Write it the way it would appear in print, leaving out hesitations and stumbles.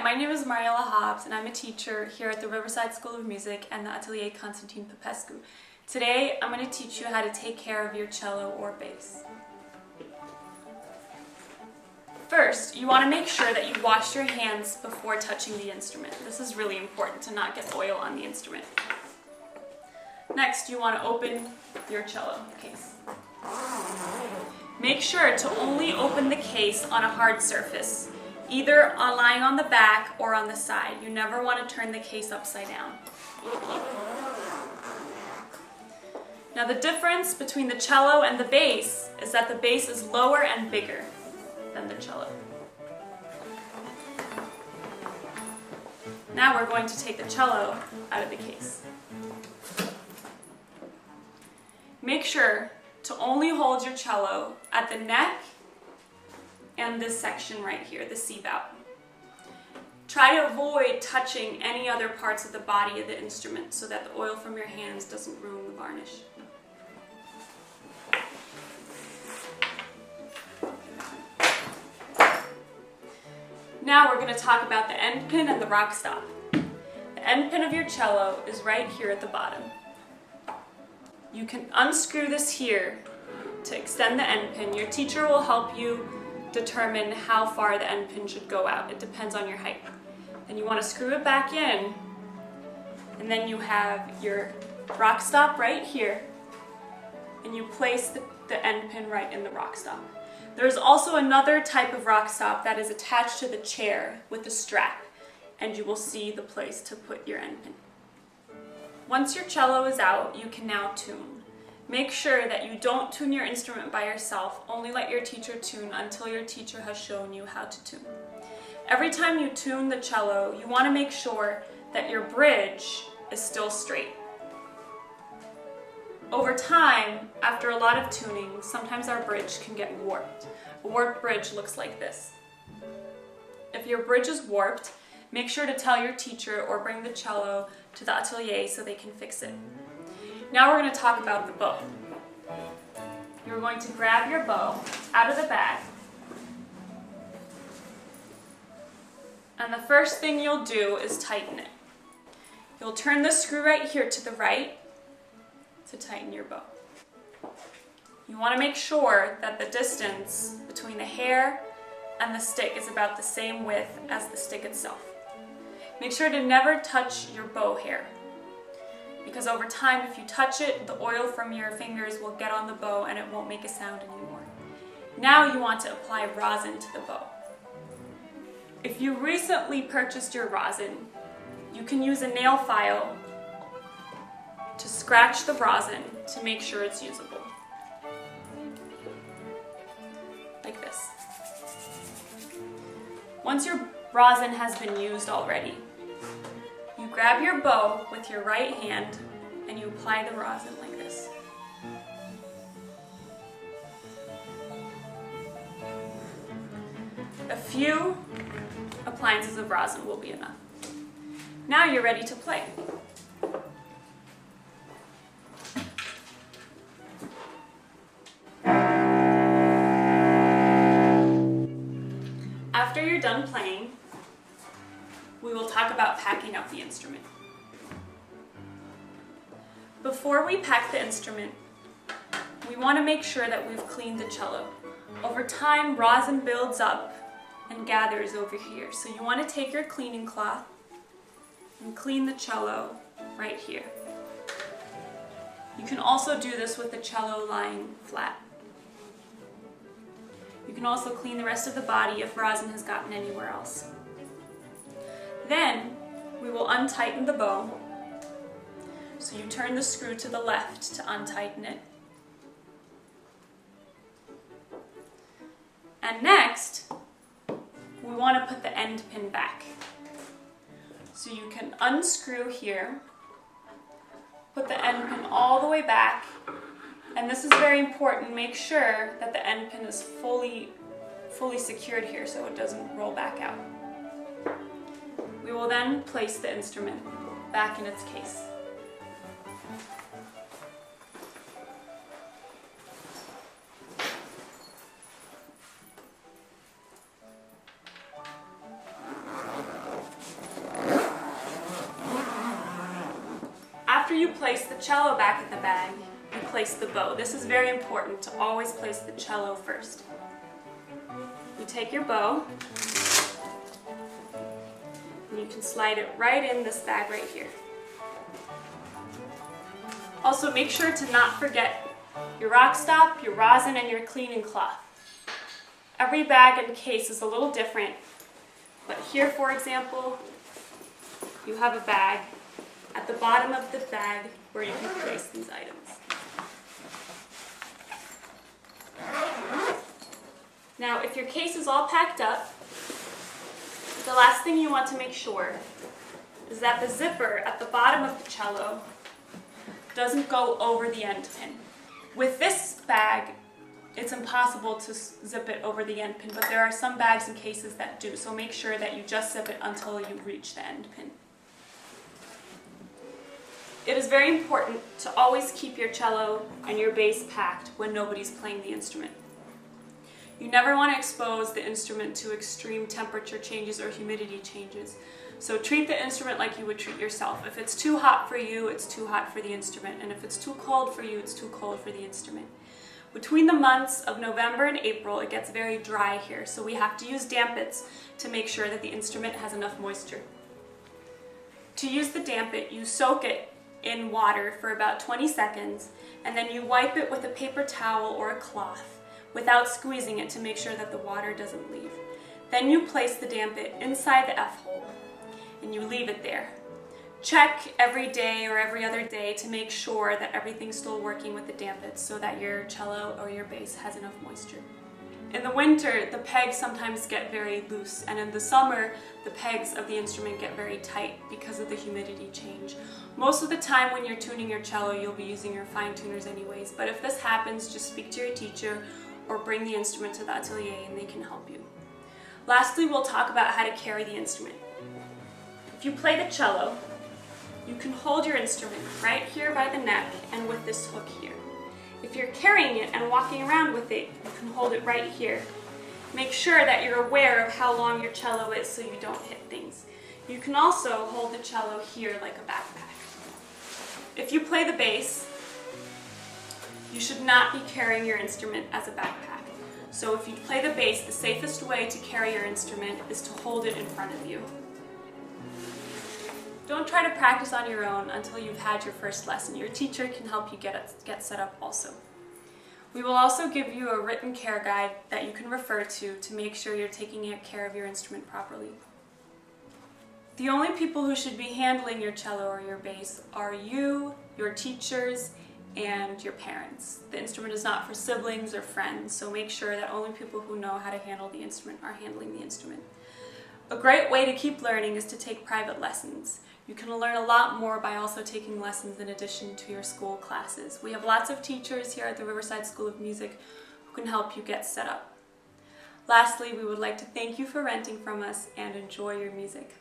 my name is Mariella Haubs and I'm a teacher here at the Riverside School of Music and the Atelier Constantin Popescu. Today I'm going to teach you how to take care of your cello or bass. First, you want to make sure that you wash your hands before touching the instrument. This is really important to not get oil on the instrument. Next, you want to open your cello case. Make sure to only open the case on a hard surface, either lying on the back or on the side. You never want to turn the case upside down. Now the difference between the cello and the bass is that the bass is lower and bigger than the cello. Now we're going to take the cello out of the case. Make sure to only hold your cello at the neck and this section right here, the C-bout. Try to avoid touching any other parts of the body of the instrument so that the oil from your hands doesn't ruin the varnish. Now we're going to talk about the end pin and the rock stop. The end pin of your cello is right here at the bottom. You can unscrew this here to extend the end pin. Your teacher will help you determine how far the end pin should go out. It depends on your height. Then you want to screw it back in, and then you have your rock stop right here, and you place the end pin right in the rock stop. There's also another type of rock stop that is attached to the chair with a strap, and you will see the place to put your end pin. Once your cello is out, you can now tune. Make sure that you don't tune your instrument by yourself. Only let your teacher tune until your teacher has shown you how to tune. Every time you tune the cello, you want to make sure that your bridge is still straight. Over time, after a lot of tuning, sometimes our bridge can get warped. A warped bridge looks like this. If your bridge is warped, make sure to tell your teacher or bring the cello to the atelier so they can fix it. Now we're going to talk about the bow. You're going to grab your bow out of the bag. And the first thing you'll do is tighten it. You'll turn the screw right here to the right to tighten your bow. You want to make sure that the distance between the hair and the stick is about the same width as the stick itself. Make sure to never touch your bow hair, because over time, if you touch it, the oil from your fingers will get on the bow and it won't make a sound anymore. Now you want to apply rosin to the bow. If you recently purchased your rosin, you can use a nail file to scratch the rosin to make sure it's usable. Like this. Once your rosin has been used already, you grab your bow with your right hand and you apply the rosin like this. A few appliances of rosin will be enough. Now you're ready to play. After you're done playing, we will talk about packing up the instrument. Before we pack the instrument, we want to make sure that we've cleaned the cello. Over time, rosin builds up and gathers over here. So you want to take your cleaning cloth and clean the cello right here. You can also do this with the cello lying flat. You can also clean the rest of the body if rosin has gotten anywhere else. Then we will untighten the bow. So you turn the screw to the left to untighten it. And next, we want to put the end pin back. So you can unscrew here, put the end pin all the way back, and this is very important. Make sure that the end pin is fully secured here so it doesn't roll back out. We will then place the instrument back in its case. After you place the cello back in the bag, you place the bow. This is very important to always place the cello first. You take your bow, and you can slide it right in this bag right here. Also, make sure to not forget your rock stop, your rosin, and your cleaning cloth. Every bag and case is a little different, but here, for example, you have a bag at the bottom of the bag where you can place these items. Now, if your case is all packed up, the last thing you want to make sure is that the zipper at the bottom of the cello doesn't go over the end pin. With this bag, it's impossible to zip it over the end pin, but there are some bags and cases that do, so make sure that you just zip it until you reach the end pin. It is very important to always keep your cello and your bass packed when nobody's playing the instrument. You never want to expose the instrument to extreme temperature changes or humidity changes. So treat the instrument like you would treat yourself. If it's too hot for you, it's too hot for the instrument. And if it's too cold for you, it's too cold for the instrument. Between the months of November and April, it gets very dry here. So we have to use dampits to make sure that the instrument has enough moisture. To use the dampit, you soak it in water for about 20 seconds, and then you wipe it with a paper towel or a cloth without squeezing it to make sure that the water doesn't leave. Then you place the dampit inside the F-hole and you leave it there. Check every day or every other day to make sure that everything's still working with the dampit so that your cello or your bass has enough moisture. In the winter, the pegs sometimes get very loose, and in the summer, the pegs of the instrument get very tight because of the humidity change. Most of the time when you're tuning your cello, you'll be using your fine tuners anyways, but if this happens, just speak to your teacher or bring the instrument to the atelier and they can help you. Lastly, we'll talk about how to carry the instrument. If you play the cello, you can hold your instrument right here by the neck and with this hook here. If you're carrying it and walking around with it, you can hold it right here. Make sure that you're aware of how long your cello is so you don't hit things. You can also hold the cello here like a backpack. If you play the bass, you should not be carrying your instrument as a backpack. So if you play the bass, the safest way to carry your instrument is to hold it in front of you. Don't try to practice on your own until you've had your first lesson. Your teacher can help you get set up also. We will also give you a written care guide that you can refer to make sure you're taking care of your instrument properly. The only people who should be handling your cello or your bass are you, your teachers, and your parents. The instrument is not for siblings or friends, so make sure that only people who know how to handle the instrument are handling the instrument. A great way to keep learning is to take private lessons. You can learn a lot more by also taking lessons in addition to your school classes. We have lots of teachers here at the Riverside School of Music who can help you get set up. Lastly, we would like to thank you for renting from us and enjoy your music.